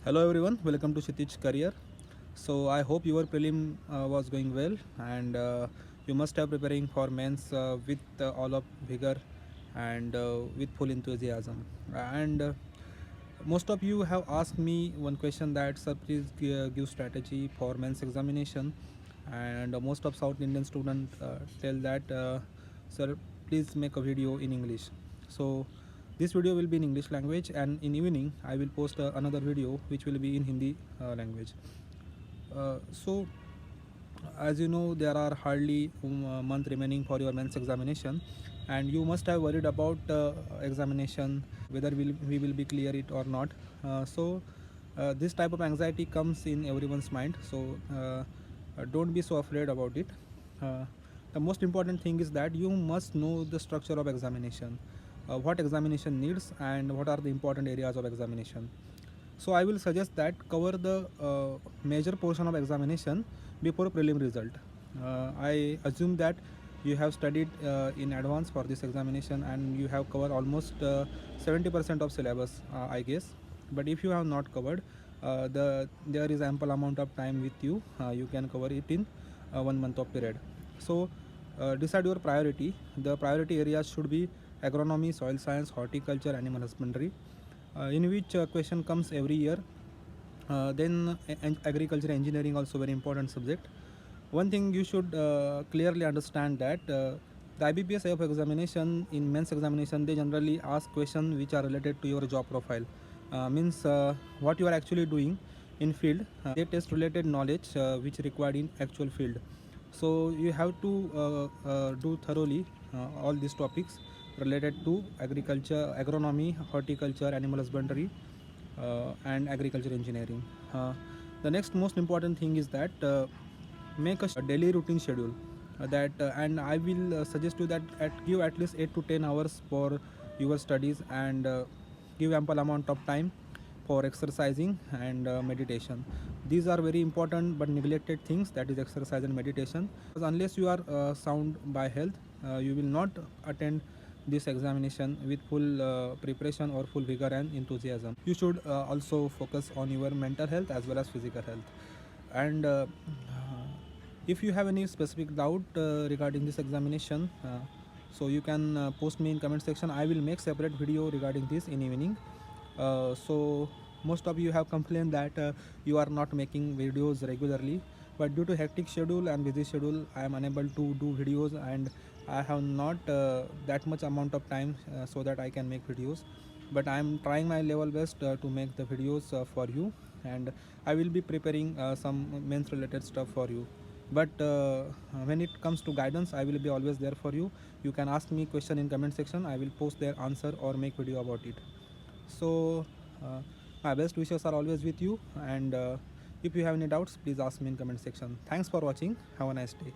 Hello everyone, welcome to Shitich Career. So I hope your prelim was going well and you must have preparing for mains with all of vigor and with full enthusiasm. And most of you have asked me one question that sir please give strategy for mains examination, and most of South Indian students tell that sir please make a video in English. So this video will be in English language, and in evening I will post another video which will be in Hindi language. So as you know, there are hardly a month remaining for your mains examination, and you must have worried about examination, whether we will be clear it or not. This type of anxiety comes in everyone's mind, so don't be so afraid about it. uh, the most important thing is that you must know the structure of examination, what examination needs and what are the important areas of examination. So I will suggest that cover the major portion of examination before prelim result. I assume that you have studied in advance for this examination and you have covered almost 70% of syllabus, I guess. But if you have not covered, there is ample amount of time with you. You can cover it in 1 month of period. So decide your priority. The priority areas should be agronomy, soil science, horticulture, animal husbandry, in which question comes every year. Then agriculture engineering also very important subject. One thing you should clearly understand that the IBPS of examination, in men's examination, they generally ask questions which are related to your job profile. Means what you are actually doing in field. They test related knowledge which required in actual field. So you have to do thoroughly all these topics related to agriculture, agronomy, horticulture, animal husbandry, and agriculture engineering. The next most important thing is that make a daily routine schedule. And I will suggest you that give at least 8 to 10 hours for your studies, and give ample amount of time for exercising and meditation. These are very important but neglected things, that is exercise and meditation, because unless you are sound by health, you will not attend this examination with full preparation or full vigor and enthusiasm. You should also focus on your mental health as well as physical health. And if you have any specific doubt regarding this examination, so you can post me in comment section. I will make separate video regarding this in evening. So most of you have complained that you are not making videos regularly, but due to hectic schedule and busy schedule I am unable to do videos, and I have not that much amount of time so that I can make videos. But I am trying my level best to make the videos for you, and I will be preparing some mains related stuff for you. But when it comes to guidance, I will be always there for you. You can ask me question in comment section, I will post their answer or make video about it. So my best wishes are always with you, and if you have any doubts, please ask me in comment section. Thanks for watching. Have a nice day.